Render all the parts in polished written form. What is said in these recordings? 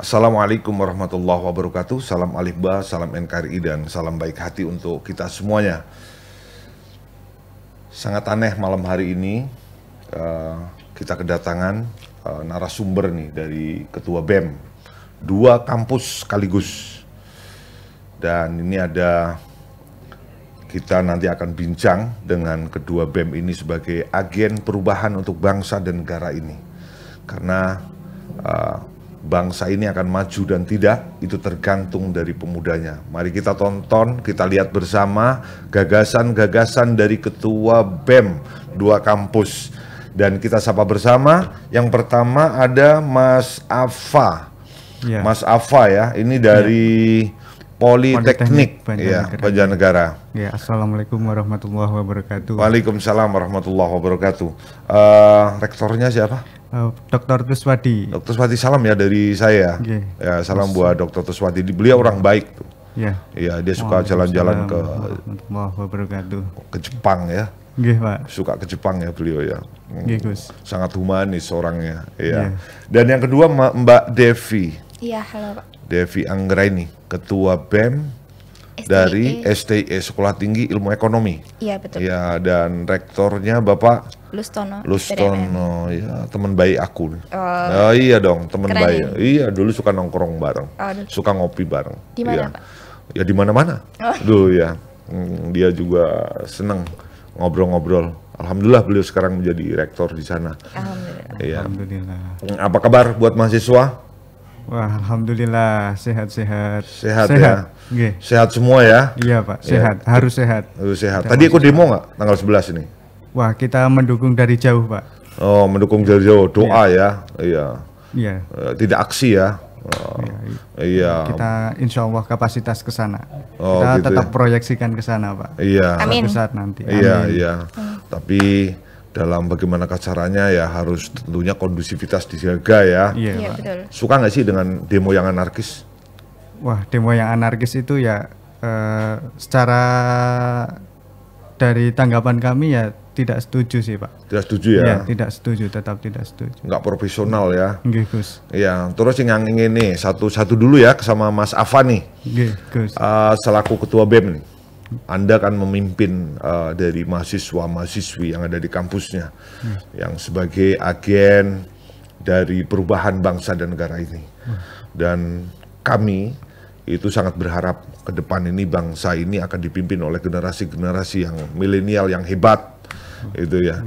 Assalamualaikum warahmatullahi wabarakatuh. Salam Alif Ba, salam NKRI dan salam baik hati untuk kita semuanya. Sangat aneh malam hari ini kita kedatangan narasumber nih dari Ketua BEM, 2 kampus sekaligus. Dan ini kita nanti akan bincang dengan kedua BEM ini sebagai agen perubahan untuk bangsa dan negara ini. Karena bangsa ini akan maju dan tidak, itu tergantung dari pemudanya. Mari kita tonton, kita lihat bersama gagasan-gagasan dari Ketua BEM 2 kampus. Dan kita sapa bersama, yang pertama ada Mas Afa. Ya. Mas Afa ya, ini dari Politeknik Banjarnegara. Ya, Assalamualaikum warahmatullahi wabarakatuh. Waalaikumsalam warahmatullahi wabarakatuh. Rektornya siapa? Dr. Tuswadi. Dr. Tuswadi, salam ya dari saya. Ya, salam buat Dr. Tuswadi. Beliau orang baik tuh. Ya, dia suka jalan-jalan ke Jepang ya. Pak. Suka ke Jepang ya beliau ya. Gus. Sangat humanis orangnya. Ya. Dan yang kedua Mbak Devi. Iya, halo Pak. Devi Anggraini, Ketua BEM dari STE, Sekolah Tinggi Ilmu Ekonomi. Iya, betul. Ya, dan rektornya Bapak Lustono, ya, teman baik aku. Oh iya dong, teman baik. Iya, dulu suka nongkrong bareng, suka ngopi bareng. Di mana, Pak? Ya di mana-mana. Dulu ya, dia juga seneng ngobrol-ngobrol. Alhamdulillah beliau sekarang menjadi rektor di sana. Alhamdulillah. Iya. Alhamdulillah. Apa kabar buat mahasiswa? Wah, alhamdulillah sehat-sehat. Sehat ya. Sehat semua ya? Iya Pak, sehat. Ya. Harus sehat. Harus sehat. Tadi ikut demo nggak tanggal 11 ini? Wah, kita mendukung dari jauh Pak. Oh, mendukung dari jauh. Doa ya? Iya. Iya. Tidak aksi ya? Iya. Kita insya Allah kapasitas ke sana. Oh, kita gitu tetap ya? Proyeksikan ke sana Pak. Iya. Amin. Suatu saat nanti. Iya, amin. iya. Tapi dalam bagaimana caranya ya harus tentunya kondusivitas dijaga ya. Iya, betul. Suka nggak sih dengan demo yang anarkis? Wah, demo yang anarkis itu ya secara dari tanggapan kami ya tidak setuju sih Pak. Tidak setuju ya? Iya, tidak setuju, tetap tidak setuju. Nggak profesional ya? Nggih, Gus. Iya, terus yang ingin nih satu-satu dulu ya sama Mas Afa nih. Nggih, Gus. Selaku Ketua BEM nih. Anda kan memimpin dari mahasiswa-mahasiswi yang ada di kampusnya, yang sebagai agen dari perubahan bangsa dan negara ini. Dan kami itu sangat berharap ke depan ini bangsa ini akan dipimpin oleh generasi-generasi yang milenial yang hebat, itu ya.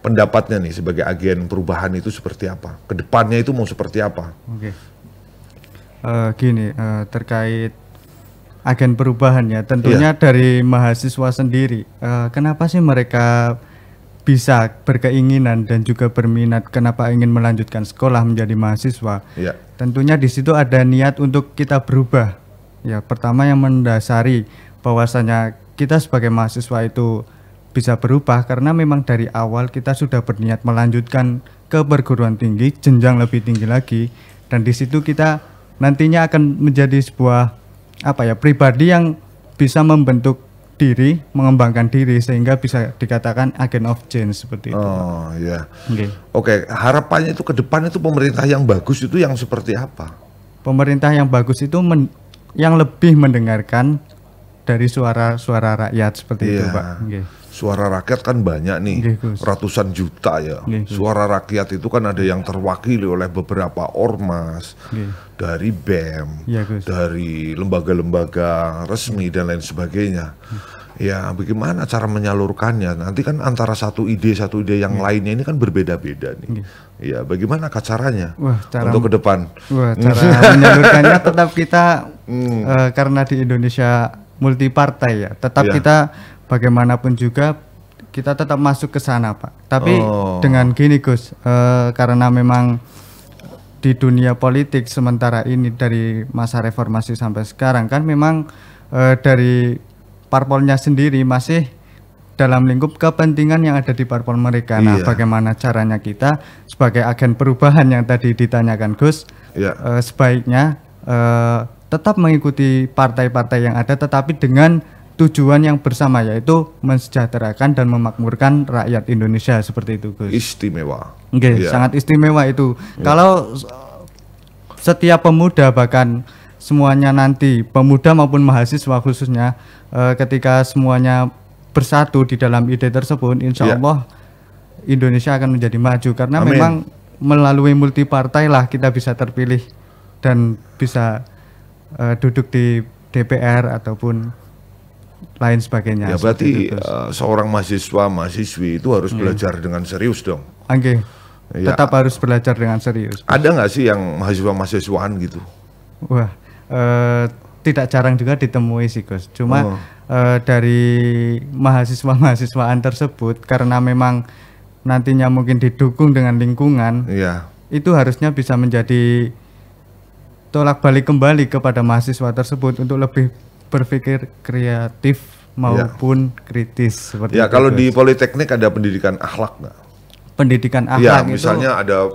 Pendapatnya nih sebagai agen perubahan itu seperti apa? Kedepannya itu mau seperti apa? Oke. Terkait agen perubahan ya, tentunya dari mahasiswa sendiri. Kenapa sih mereka bisa berkeinginan dan juga berminat kenapa ingin melanjutkan sekolah menjadi mahasiswa? Tentunya di situ ada niat untuk kita berubah. Ya, pertama yang mendasari bahwasanya kita sebagai mahasiswa itu bisa berubah karena memang dari awal kita sudah berniat melanjutkan ke perguruan tinggi, jenjang lebih tinggi lagi, dan di situ kita nantinya akan menjadi sebuah pribadi yang bisa membentuk diri, mengembangkan diri sehingga bisa dikatakan agent of change seperti itu. Oh iya. Oke, harapannya itu ke depan itu pemerintah yang bagus itu yang seperti apa? Pemerintah yang bagus itu yang lebih mendengarkan dari suara-suara rakyat seperti itu, Pak. Suara rakyat kan banyak nih, ratusan juta ya. Suara rakyat itu kan ada yang terwakili oleh beberapa ormas, dari BEM, dari lembaga-lembaga resmi dan lain sebagainya. Ya, bagaimana cara menyalurkannya? Nanti kan antara satu ide yang lainnya ini kan berbeda-beda nih. Ya, bagaimana caranya untuk ke depan? Cara menyalurkannya tetap kita karena di Indonesia multi partai ya, tetap kita bagaimanapun juga kita tetap masuk ke sana Pak. Tapi dengan gini Gus, karena memang di dunia politik sementara ini dari masa reformasi sampai sekarang kan memang dari parpolnya sendiri masih dalam lingkup kepentingan yang ada di parpol mereka. Nah, bagaimana caranya kita sebagai agen perubahan yang tadi ditanyakan Gus, sebaiknya tetap mengikuti partai-partai yang ada tetapi dengan tujuan yang bersama, yaitu mensejahterakan dan memakmurkan rakyat Indonesia seperti itu Gus. Istimewa. Sangat istimewa itu. Kalau setiap pemuda, bahkan semuanya nanti pemuda maupun mahasiswa khususnya, ketika semuanya bersatu di dalam ide tersebut, insya Allah Indonesia akan menjadi maju, karena Amin. memang melalui multi partai lah kita bisa terpilih dan bisa duduk di DPR ataupun lain sebagainya. Ya berarti seorang mahasiswi itu harus belajar dengan serius dong. Oke. Ya. Tetap harus belajar dengan serius. Ada nggak sih yang mahasiswaan gitu? Wah, tidak jarang juga ditemui sih Gus. Cuma dari mahasiswaan tersebut, karena memang nantinya mungkin didukung dengan lingkungan, itu harusnya bisa menjadi tolak balik kembali kepada mahasiswa tersebut untuk lebih berpikir kreatif maupun kritis seperti itu. Kalau di Politeknik ada pendidikan akhlak nggak? Pendidikan akhlak itu, misalnya ada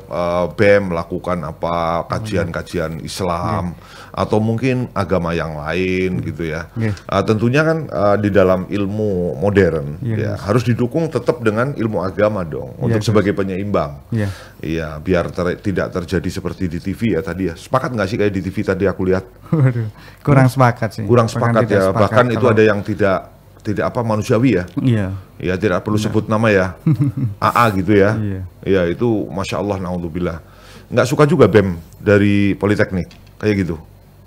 BEM melakukan apa kajian-kajian Islam atau mungkin agama yang lain gitu ya. Tentunya kan di dalam ilmu modern harus didukung tetap dengan ilmu agama dong untuk sebagai penyeimbang. Iya, biar tidak terjadi seperti di TV ya tadi ya. Sepakat nggak sih kayak di TV tadi aku lihat? Kurang sepakat sih. Kurang sepakat ya. Bahkan itu ada yang tidak apa manusiawi ya. Ya tidak perlu sebut nama ya. AA gitu ya. Iya itu Masya Allah, naudzubillah. Nggak suka juga BEM dari Politeknik kayak gitu,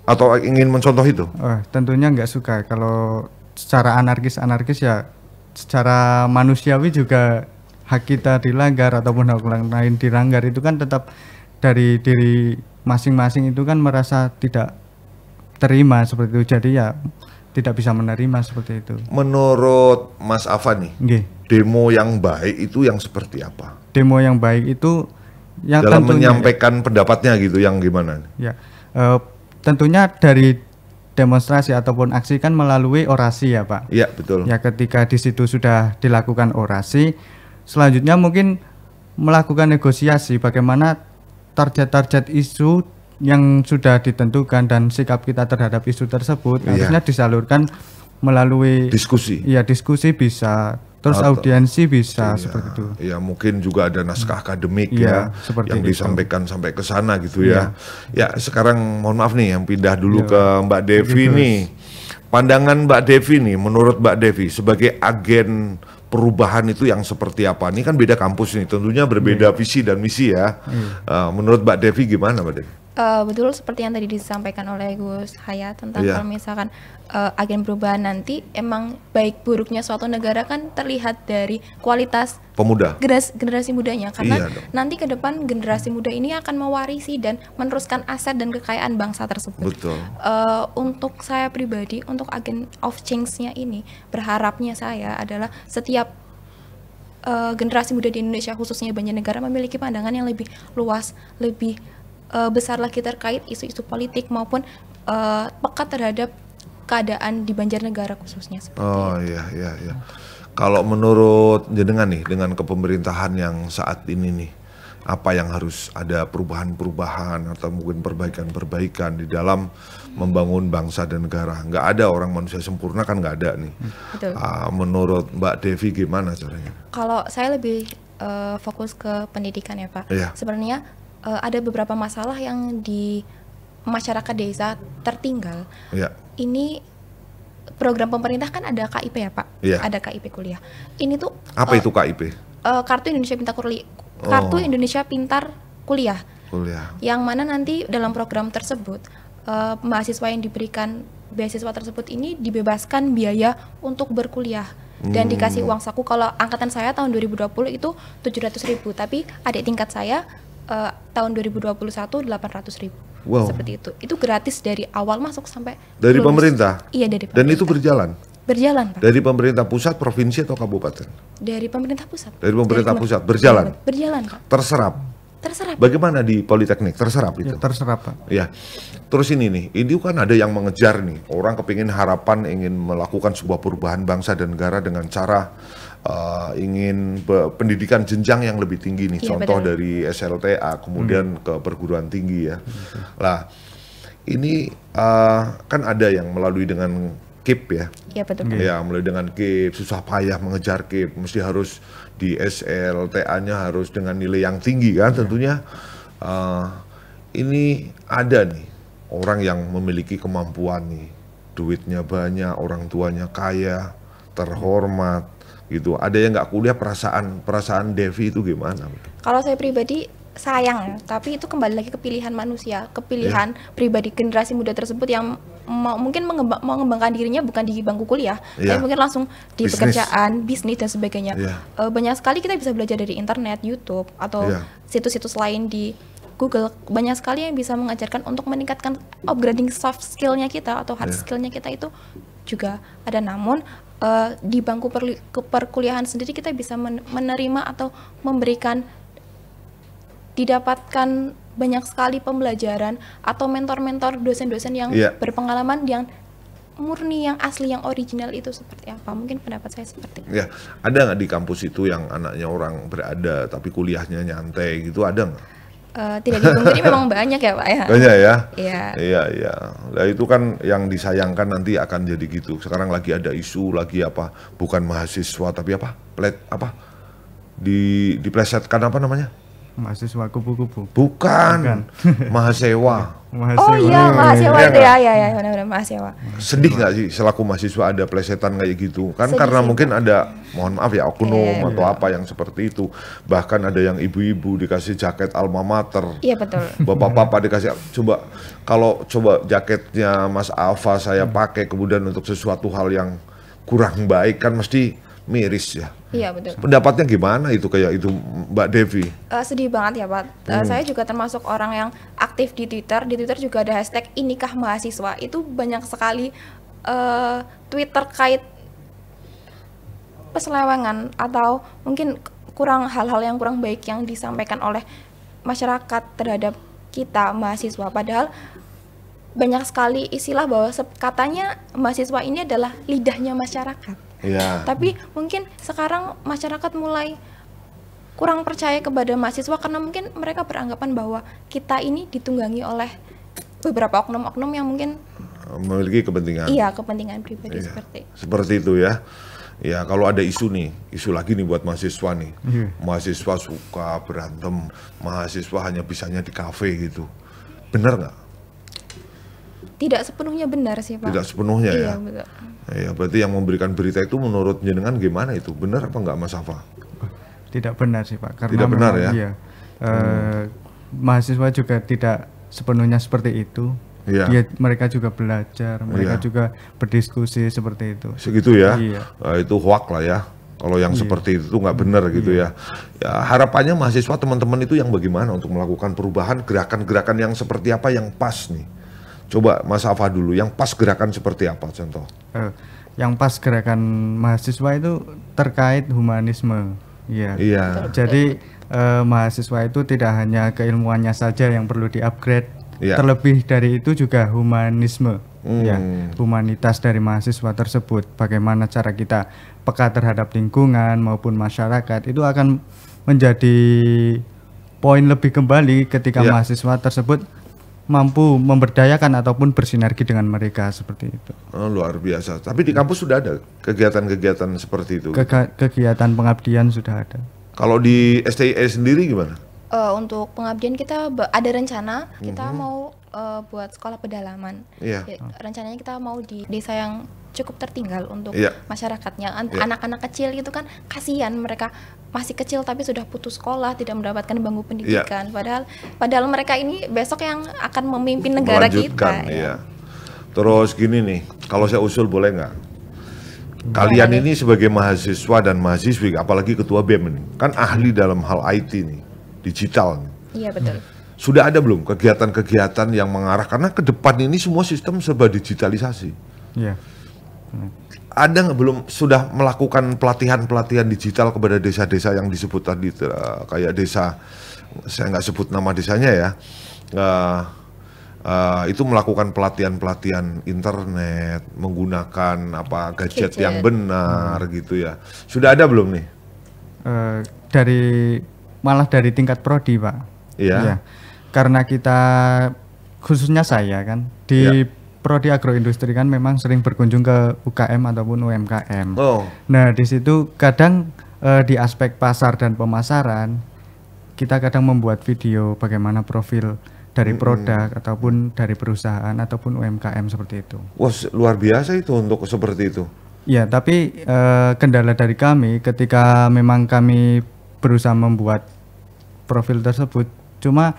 atau ingin mencontoh itu? Tentunya nggak suka. Kalau secara anarkis ya, secara manusiawi juga hak kita dilanggar ataupun hak orang lain dilanggar, itu kan tetap dari diri masing-masing itu kan merasa tidak terima seperti itu. Jadi ya tidak bisa menerima seperti itu. Menurut Mas Afan nih, demo yang baik itu yang seperti apa? Demo yang baik itu yang dalam menyampaikan pendapatnya gitu, yang gimana? Ya, tentunya dari demonstrasi ataupun aksi kan melalui orasi ya Pak. Iya betul. Ya ketika di situ sudah dilakukan orasi, selanjutnya mungkin melakukan negosiasi bagaimana target-target isu yang sudah ditentukan dan sikap kita terhadap isu tersebut harusnya disalurkan melalui diskusi. Iya, diskusi bisa, terus audiensi bisa seperti itu. Ya mungkin juga ada naskah akademik yang disampaikan sampai ke sana gitu ya. Ya sekarang mohon maaf nih yang pindah dulu ke Mbak Devi nih. Pandangan Mbak Devi nih, menurut Mbak Devi sebagai agen perubahan itu yang seperti apa? Ini kan beda kampus nih, tentunya berbeda visi dan misi ya. Menurut Mbak Devi gimana Mbak Devi? Betul seperti yang tadi disampaikan oleh Gus Hayat tentang kalau misalkan agen perubahan nanti, emang baik buruknya suatu negara kan terlihat dari kualitas pemuda, generasi mudanya, karena nanti ke depan generasi muda ini akan mewarisi dan meneruskan aset dan kekayaan bangsa tersebut. Betul. Untuk saya pribadi, untuk agen of change-nya ini, berharapnya saya adalah setiap generasi muda di Indonesia khususnya Banjarnegara memiliki pandangan yang lebih luas, lebih besar lagi terkait isu-isu politik maupun peka terhadap keadaan di Banjarnegara khususnya seperti itu. Iya. Kalau menurut jenengan nih dengan kepemerintahan yang saat ini nih, apa yang harus ada perubahan-perubahan atau mungkin perbaikan-perbaikan di dalam membangun bangsa dan negara? Nggak ada orang manusia sempurna kan, nggak ada nih. Betul. Menurut Mbak Devi gimana caranya? Kalau saya lebih fokus ke pendidikan ya Pak. Sebenarnya ada beberapa masalah yang di masyarakat desa tertinggal. Ini program pemerintah kan ada KIP ya Pak, ada KIP kuliah. Ini tuh apa itu KIP? Kartu Indonesia Pintar Kuliah. Kartu Indonesia Pintar Kuliah. Yang mana nanti dalam program tersebut mahasiswa yang diberikan beasiswa tersebut ini dibebaskan biaya untuk berkuliah dan dikasih uang saku. Kalau angkatan saya tahun 2020 itu 700.000, tapi adik tingkat saya tahun 2021 800.000. Seperti itu. Itu gratis dari awal masuk sampai dari lulus. Pemerintah? Iya, dari pemerintah. Dan itu berjalan? Berjalan, Pak. Dari pemerintah pusat, provinsi atau kabupaten? Dari pemerintah pusat. Dari pemerintah pusat, berjalan? Berjalan, Pak. Terserap? Terserap. Bagaimana di Politeknik? Terserap itu? Terserap, Pak. Ya. Terus ini kan ada yang mengejar nih, orang kepingin harapan ingin melakukan sebuah perubahan bangsa dan negara dengan cara ingin pendidikan jenjang yang lebih tinggi nih, contoh dari SLTA kemudian ke perguruan tinggi ya. Lah ini kan ada yang melalui dengan KIP ya. Iya betul. Ya melalui dengan KIP, susah payah mengejar KIP, mesti harus di SLTA-nya harus dengan nilai yang tinggi kan tentunya. ini ada nih orang yang memiliki kemampuan nih, duitnya banyak, orang tuanya kaya, terhormat gitu. Ada yang nggak kuliah, perasaan Devi itu gimana? Kalau saya pribadi sayang, tapi itu kembali lagi ke pilihan manusia, ke pilihan pribadi generasi muda tersebut yang mungkin mau mengembangkan dirinya bukan di bangku kuliah, tapi mungkin langsung di pekerjaan, bisnis dan sebagainya. Banyak sekali kita bisa belajar dari internet, YouTube atau situs-situs lain di Google. Banyak sekali yang bisa mengajarkan untuk meningkatkan upgrading soft skill-nya kita atau hard skill-nya kita itu juga ada. Namun di bangku perkuliahan sendiri kita bisa menerima atau memberikan, didapatkan banyak sekali pembelajaran atau mentor-mentor, dosen-dosen yang berpengalaman, yang murni, yang asli, yang original itu seperti apa. Mungkin pendapat saya seperti itu. Ada nggak di kampus itu yang anaknya orang berada tapi kuliahnya nyantai gitu, ada nggak? Tidak dipungkiri memang banyak ya Pak ya. Banyak ya? Iya. Nah itu kan yang disayangkan nanti akan jadi gitu. Sekarang lagi ada isu lagi apa? Bukan mahasiswa tapi apa? Diplesetkan apa namanya? Mahasiswa kupu-kupu. Bukan. Mahasiswa. Oh iya, mahasiswa itu ya, benar-benar mahasiswa. Sedih nggak sih selaku mahasiswa ada plesetan kayak gitu? Kan sedih karena sih, mungkin ada, mohon maaf ya, oknum atau apa yang seperti itu. Bahkan ada yang ibu-ibu dikasih jaket alma mater. Iya betul. Bapak-bapak dikasih, coba jaketnya Mas Alfa saya pakai kemudian untuk sesuatu hal yang kurang baik, kan mesti miris ya. Iya betul. Pendapatnya gimana itu kayak itu Mbak Devi? Sedih banget ya Pak. Saya juga termasuk orang yang aktif di Twitter. Di Twitter juga ada hashtag inikah mahasiswa. Itu banyak sekali tweet terkait perselewengan atau mungkin hal-hal yang kurang baik yang disampaikan oleh masyarakat terhadap kita mahasiswa. Padahal banyak sekali istilah bahwa katanya mahasiswa ini adalah lidahnya masyarakat. Tapi mungkin sekarang masyarakat mulai kurang percaya kepada mahasiswa karena mungkin mereka beranggapan bahwa kita ini ditunggangi oleh beberapa oknum-oknum yang mungkin memiliki kepentingan. Iya, kepentingan pribadi seperti itu ya. Ya, kalau ada isu lagi nih buat mahasiswa nih. Mahasiswa suka berantem, mahasiswa hanya bisanya di kafe gitu. Benar nggak? Tidak sepenuhnya benar sih Pak. Tidak sepenuhnya ya? Iya, betul. Ya, berarti yang memberikan berita itu menurut jenengan gimana itu? Benar apa enggak Mas Afa? Tidak benar sih Pak. Karena tidak benar ya? Iya, mahasiswa juga tidak sepenuhnya seperti itu. Mereka juga belajar, mereka juga berdiskusi seperti itu. Segitu ya? Itu hoak lah ya. Kalau yang seperti itu nggak benar gitu ya. Harapannya mahasiswa teman-teman itu yang bagaimana untuk melakukan perubahan, gerakan-gerakan yang seperti apa yang pas nih? Coba Mas Afa dulu, yang pas gerakan seperti apa contoh? Yang pas gerakan mahasiswa itu terkait humanisme. Jadi mahasiswa itu tidak hanya keilmuannya saja yang perlu di-upgrade, terlebih dari itu juga humanisme. Humanitas dari mahasiswa tersebut, bagaimana cara kita peka terhadap lingkungan maupun masyarakat, itu akan menjadi poin lebih kembali ketika mahasiswa tersebut mampu memberdayakan ataupun bersinergi dengan mereka seperti itu. Luar biasa. Tapi di kampus sudah ada kegiatan-kegiatan seperti itu? Kegiatan pengabdian sudah ada. Kalau di STIE sendiri gimana? Untuk pengabdian kita ada rencana, kita mau buat sekolah pedalaman. Rencananya kita mau di desa yang cukup tertinggal untuk masyarakatnya. Anak-anak kecil itu kan kasihan, mereka masih kecil tapi sudah putus sekolah, tidak mendapatkan bangku pendidikan. Padahal mereka ini besok yang akan memimpin negara kita. Terus gini nih, kalau saya usul boleh nggak? Kalian ini sebagai mahasiswa dan mahasiswi, apalagi ketua BEM ini, kan ahli dalam hal IT nih, digital nih. Iya betul. Sudah ada belum kegiatan-kegiatan yang mengarah, karena ke depan ini semua sistem serba digitalisasi. Ada nggak belum sudah melakukan pelatihan digital kepada desa-desa yang disebut tadi, kayak desa, saya nggak sebut nama desanya ya, itu melakukan pelatihan internet menggunakan gadget yang benar gitu ya. Sudah ada belum nih? Malah dari tingkat prodi Pak. Karena kita, khususnya saya kan di Prodi Agroindustri kan memang sering berkunjung ke UKM ataupun UMKM. Nah di situ kadang di aspek pasar dan pemasaran kita kadang membuat video bagaimana profil dari produk ataupun dari perusahaan ataupun UMKM seperti itu. Wah, luar biasa itu untuk seperti itu. Ya, tapi kendala dari kami ketika memang kami berusaha membuat profil tersebut, cuma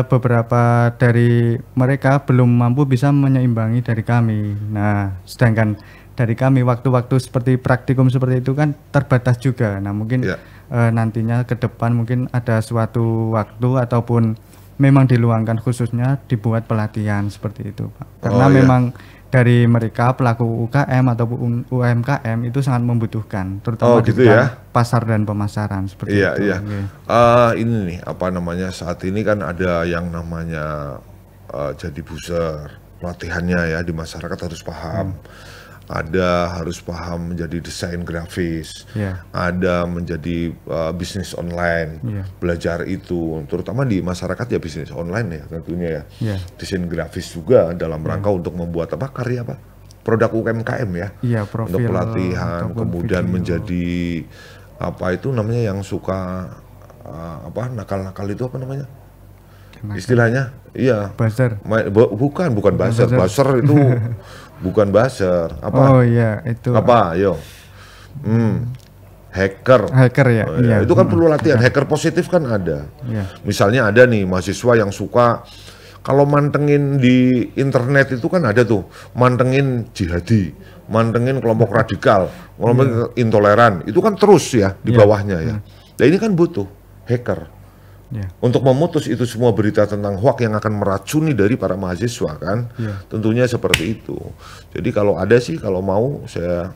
beberapa dari mereka belum mampu bisa menyeimbangi dari kami. Nah, sedangkan dari kami waktu-waktu seperti praktikum seperti itu kan terbatas juga. Nah, mungkin nantinya ke depan mungkin ada suatu waktu ataupun memang diluangkan khususnya dibuat pelatihan seperti itu, Pak. Karena memang dari mereka pelaku UKM ataupun UMKM itu sangat membutuhkan, terutama gitu di ya? pasar dan pemasaran seperti itu. Iya. Ini nih apa namanya, saat ini kan ada yang namanya jadi booster, pelatihannya ya di masyarakat harus paham. Ada harus paham menjadi desain grafis, ada menjadi bisnis online, belajar itu, terutama di masyarakat ya bisnis online ya tentunya ya, desain grafis juga dalam rangka untuk membuat karya produk UMKM ya, untuk pelatihan, kemudian video. Menjadi apa itu namanya yang suka nakal-nakal itu apa namanya? Istilahnya, buzzer. Bukan buzzer. Buzzer itu bukan buzzer. Apa? Oh iya, itu. Apa? Yo. Hacker ya. Itu kan perlu latihan. Hacker positif kan ada. Misalnya ada nih mahasiswa yang suka kalau mantengin di internet itu kan ada tuh, mantengin jihadi, mantengin kelompok radikal, kelompok intoleran. Itu kan terus ya di bawahnya ya. Nah, ini kan butuh hacker. Untuk memutus itu semua berita tentang hoax yang akan meracuni dari para mahasiswa kan, tentunya seperti itu. Jadi kalau ada sih, kalau mau saya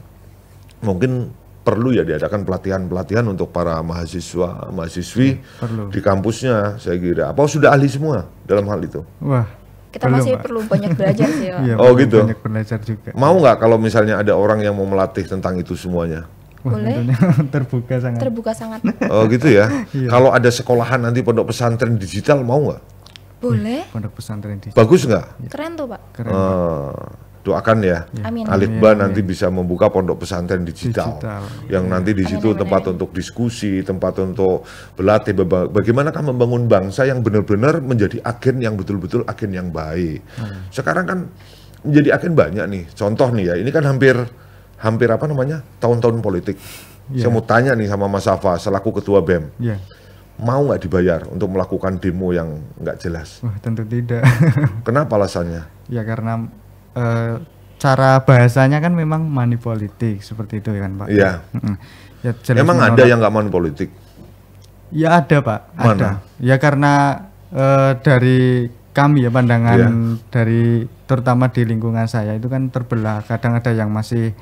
mungkin perlu ya diadakan pelatihan untuk para mahasiswa, mahasiswi di kampusnya, saya kira. Apa sudah ahli semua dalam hal itu? Wah, kita masih perlu banyak belajar sih. Gitu. Banyak belajar juga. Mau nggak kalau misalnya ada orang yang mau melatih tentang itu semuanya? Boleh. Terbuka sangat. Oh gitu ya. Kalau ada sekolahan nanti pondok pesantren digital mau nggak? Boleh. Pondok pesantren digital. Bagus nggak? Keren tuh, Pak. Keren. Doakan ya. Amin. Alikba nanti bisa membuka pondok pesantren digital. Yang nanti di situ tempat untuk diskusi, tempat untuk berlatih bagaimanakah membangun bangsa yang benar-benar menjadi agen yang betul-betul agen yang baik. Sekarang kan menjadi agen banyak nih. Contoh nih ya, ini kan hampir apa namanya, tahun-tahun politik. Saya mau tanya nih sama Mas Safa selaku ketua BEM, mau nggak dibayar untuk melakukan demo yang nggak jelas? Wah, tentu tidak. Kenapa alasannya? Ya karena cara bahasanya kan memang money politik seperti itu kan, Pak. Iya. Ya, emang ada yang nggak money politik? Ya ada, Pak. Mana? Ada. Ya karena dari kami ya pandangan dari terutama di lingkungan saya itu kan terbelah. Kadang ada yang masih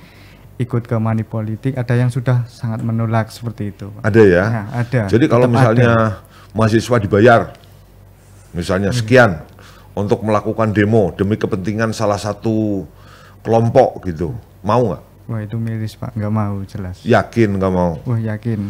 ikut ke money politik, ada yang sudah sangat menolak seperti itu, Pak. Ada ya? Nah, ada. Jadi kalau misalnya mahasiswa dibayar, misalnya sekian untuk melakukan demo demi kepentingan salah satu kelompok gitu, mau nggak? Wah, itu miris, Pak, nggak mau jelas. Yakin nggak mau? Wah, yakin.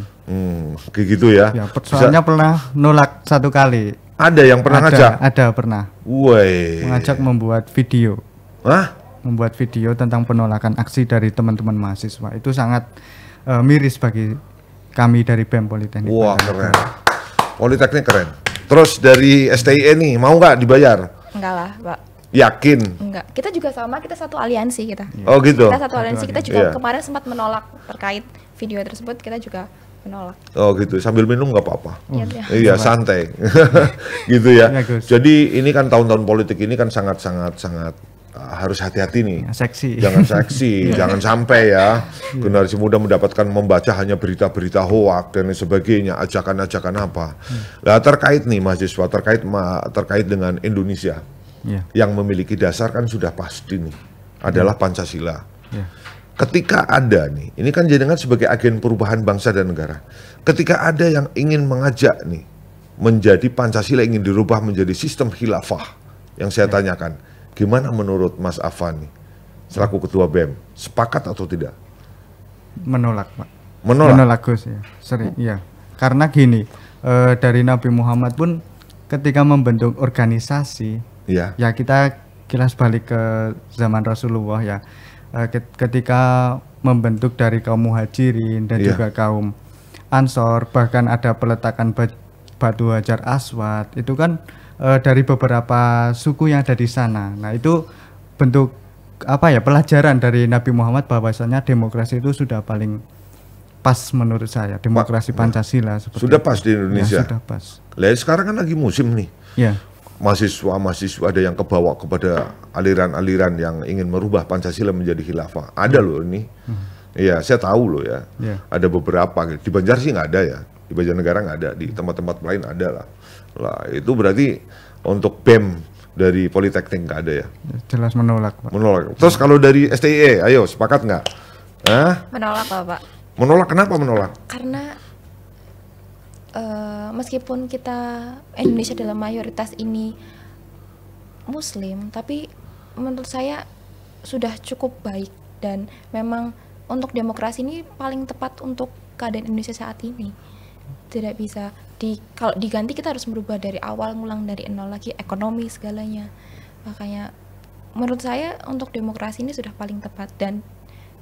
Kayak gitu ya? Ya, soalnya pernah nolak satu kali. Ada yang pernah ngajak? Ada, pernah. Woi. Mengajak membuat video. Hah? Membuat video tentang penolakan aksi dari teman-teman mahasiswa. Itu sangat miris bagi kami dari BEM Politeknik. Wah, keren. Politeknik keren. Terus dari STIE nih, mau nggak dibayar? Enggak lah, Pak. Yakin? Enggak. Kita juga sama, kita satu aliansi kita. Oh gitu? Kita satu aliansi, kita juga kemarin sempat menolak terkait video tersebut, kita juga menolak. Oh gitu, sambil minum nggak apa-apa? Iya, santai. Gitu ya. Jadi ini kan tahun-tahun politik ini kan sangat harus hati-hati nih. Seksi. Jangan seksi, jangan sampai ya generasi muda mendapatkan membaca hanya berita-berita hoak dan sebagainya, ajakan-ajakan apa. Nah, terkait nih mahasiswa, terkait dengan Indonesia yang memiliki dasar kan sudah pasti nih adalah Pancasila. Ketika ada nih, ini kan jenengan sebagai agen perubahan bangsa dan negara. Ketika ada yang ingin mengajak nih menjadi Pancasila ingin dirubah menjadi sistem khilafah, yang saya tanyakan, gimana menurut Mas Afan nih, selaku ketua BEM, sepakat atau tidak? Menolak, Pak. Menolak Gus ya, sering. Iya. Karena gini, dari Nabi Muhammad pun ketika membentuk organisasi, ya kita kilas balik ke zaman Rasulullah ya. Ketika membentuk dari kaum muhajirin dan juga kaum ansor, bahkan ada peletakan batu hajar aswad, itu kan dari beberapa suku yang ada di sana. Nah itu bentuk apa ya, pelajaran dari Nabi Muhammad bahwasanya demokrasi itu sudah paling pas menurut saya, demokrasi Pancasila seperti sudah itu. pas di Indonesia. Ya, sudah pas. Lah sekarang kan lagi musim nih. Ya. Mahasiswa ada yang kebawa kepada aliran-aliran yang ingin merubah Pancasila menjadi khilafah. Ada loh ini. Iya, saya tahu loh ya. Ada beberapa. Di Banjar sih nggak ada ya. Di Banjarnegara nggak ada. Di tempat-tempat lain ada lah. Lah itu berarti untuk BEM dari Politeknik nggak ada ya? Jelas menolak, Pak. Menolak. Terus kalau dari STIE, ayo sepakat nggak? Menolak, Pak. Menolak, kenapa menolak? Karena meskipun kita Indonesia dalam mayoritas ini Muslim, tapi menurut saya sudah cukup baik dan memang untuk demokrasi ini paling tepat untuk keadaan Indonesia saat ini. Tidak bisa kalau diganti kita harus merubah dari awal, ngulang dari nol lagi, ekonomi segalanya. Makanya menurut saya untuk demokrasi ini sudah paling tepat dan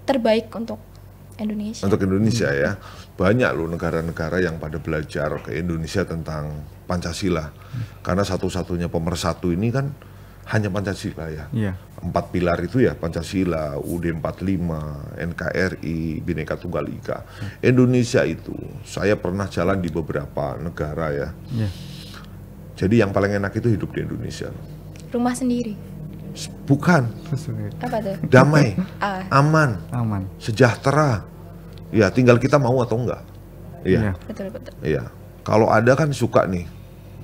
terbaik untuk Indonesia. Untuk Indonesia ya, banyak loh negara-negara yang pada belajar ke Indonesia tentang Pancasila. Karena satu-satunya pemersatu ini kan hanya Pancasila ya. 4 pilar itu ya, Pancasila, UUD 45, NKRI, Bhinneka Tunggal Ika. Indonesia itu, saya pernah jalan di beberapa negara ya. Jadi yang paling enak itu hidup di Indonesia. Rumah sendiri? Bukan. Apa tuh? Damai, aman, sejahtera. Ya, tinggal kita mau atau enggak. Iya. Betul. Iya. Kalau ada kan suka nih,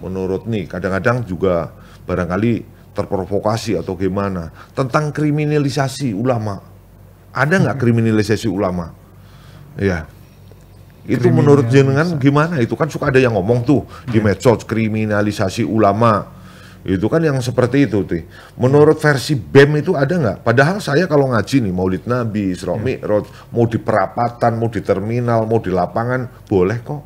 menurut nih, kadang-kadang juga barangkali terprovokasi atau gimana tentang kriminalisasi ulama. Ada nggak kriminalisasi ulama? Ya, itu menurut jenengan gimana? Itu kan suka ada yang ngomong tuh di medsos kriminalisasi ulama. Itu kan yang seperti itu tuh. Menurut versi BEM itu ada nggak? Padahal saya kalau ngaji nih Maulid Nabi, Isra Mi'raj, mau di perapatan, mau di terminal, mau di lapangan, boleh kok.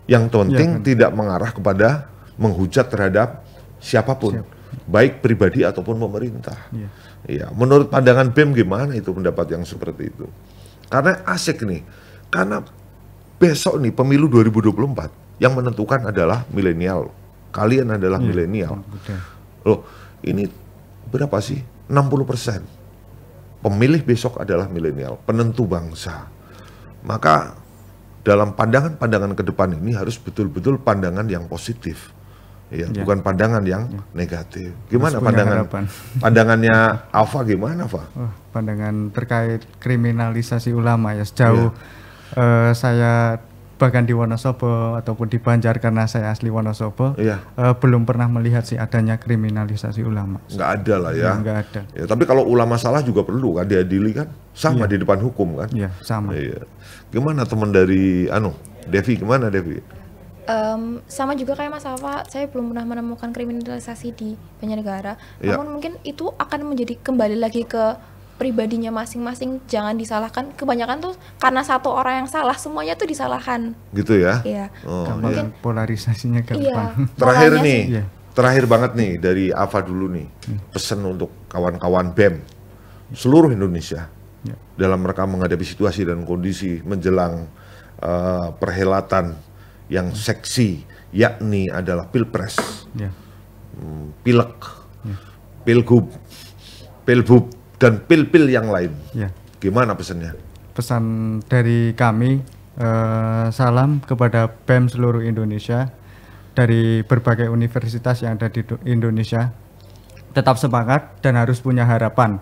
Yang penting tidak mengarah kepada menghujat terhadap siapapun. Baik pribadi ataupun pemerintah. Iya. Menurut pandangan BEM gimana itu pendapat yang seperti itu? Karena asik nih, karena besok nih pemilu 2024 yang menentukan adalah milenial. Kalian adalah milenial. Loh, ini berapa sih? 60%. Pemilih besok adalah milenial, penentu bangsa. Maka dalam pandangan-pandangan ke depan ini harus betul-betul pandangan yang positif. Ya, bukan pandangan yang negatif. Gimana pandangannya Alfa gimana, Fa? Pandangan terkait kriminalisasi ulama ya, sejauh saya bahkan di Wonosobo ataupun di Banjar karena saya asli Wonosobo, belum pernah melihat sih adanya kriminalisasi ulama. Nggak ada lah ya. Nggak ada. Ya, tapi kalau ulama salah juga perlu kan diadili kan, sama di depan hukum kan? Iya, sama. Iya. Gimana teman dari Devi, gimana Devi? Sama juga kayak Mas Alfa, saya belum pernah menemukan kriminalisasi di Banjarnegara. Namun mungkin itu akan menjadi kembali lagi ke pribadinya masing-masing, jangan disalahkan. Kebanyakan tuh karena satu orang yang salah semuanya tuh disalahkan. Gitu ya? Iya. Mungkin polarisasinya ke depan. Terakhir nih, terakhir banget nih dari Alfa dulu nih, pesan untuk kawan-kawan BEM seluruh Indonesia dalam mereka menghadapi situasi dan kondisi menjelang perhelatan yang seksi, yakni adalah Pilpres, Pileg, Pilgub, Pilbub, dan Pilpil yang lain. Gimana pesannya? Pesan dari kami, salam kepada BEM seluruh Indonesia, dari berbagai universitas yang ada di Indonesia. Tetap semangat dan harus punya harapan.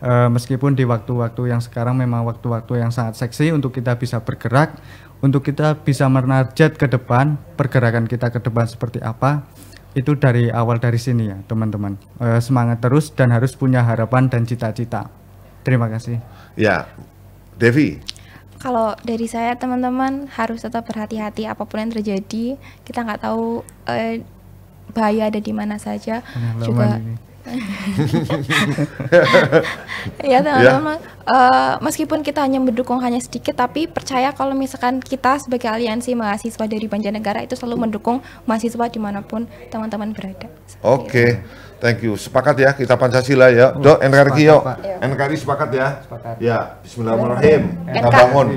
Meskipun di waktu-waktu yang sekarang memang waktu-waktu yang sangat seksi untuk kita bisa bergerak, untuk kita bisa menarget ke depan, pergerakan kita ke depan seperti apa, itu dari awal dari sini ya teman-teman. Semangat terus dan harus punya harapan dan cita-cita. Terima kasih. Ya, Devi. Kalau dari saya teman-teman harus tetap berhati-hati apapun yang terjadi. Kita nggak tahu bahaya ada di mana saja. Juga Ya teman-teman, meskipun kita hanya mendukung hanya sedikit, tapi percaya kalau misalkan kita sebagai aliansi mahasiswa dari Banjarnegara itu selalu mendukung mahasiswa dimanapun teman-teman berada. Oke. Thank you. Sepakat ya kita Pancasila ya. Dok, NKRI yuk. NKRI sepakat ya. Sepakat. Ya, bismillahirrahmanirrahim. Kita bangun.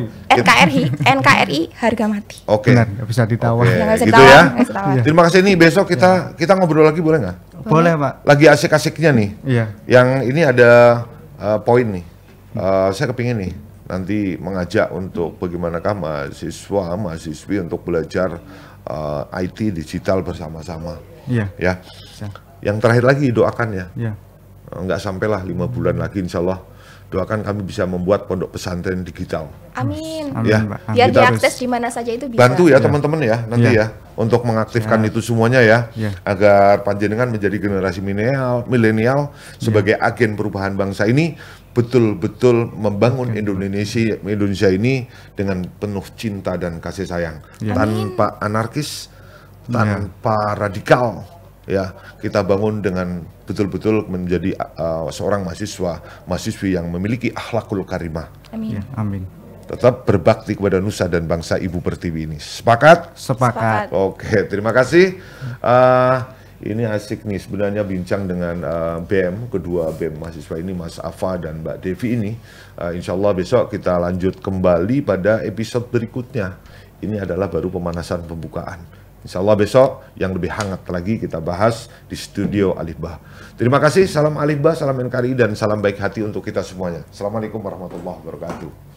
NKRI harga mati. Oke. Benar, nggak bisa ditawar. Nggak bisa Gitu ditawar, ya. nggak bisa ditawar. Terima kasih nih, besok kita ngobrol lagi boleh nggak? Boleh, Pak. Lagi asik-asiknya nih. Iya. Yang ini ada poin nih. Saya kepingin nih nanti mengajak untuk bagaimanakah mahasiswi untuk belajar IT digital bersama-sama. Iya. Ya. Bisa. Yang terakhir lagi doakan ya. Iya. Nggak sampailah 5 bulan lagi insya Allah. Doakan kami bisa membuat pondok pesantren digital. Amin. Ya. Pak. Amin. Biar Kita diakses di mana saja itu bisa. Bantu ya teman-teman ya nanti Ya. ya untuk mengaktifkan itu semuanya ya, agar panjenengan menjadi generasi milenial sebagai agen perubahan bangsa ini betul-betul membangun Indonesia ini dengan penuh cinta dan kasih sayang, tanpa anarkis, tanpa radikal. Ya, kita bangun dengan betul-betul menjadi seorang mahasiswi yang memiliki akhlakul karimah. Amin. Ya, amin. Tetap berbakti kepada nusa dan bangsa Ibu Pertiwi ini. Sepakat? Sepakat. Oke, terima kasih. Ini asik nih sebenarnya bincang dengan kedua BEM mahasiswa ini, Mas Afa dan Mbak Devi ini. Insya Allah besok kita lanjut kembali pada episode berikutnya. Ini adalah baru pemanasan pembukaan. Insya Allah besok yang lebih hangat lagi kita bahas di studio Alifbah. Terima kasih, salam Alifbah, salam NKRI, dan salam baik hati untuk kita semuanya. Assalamualaikum warahmatullahi wabarakatuh.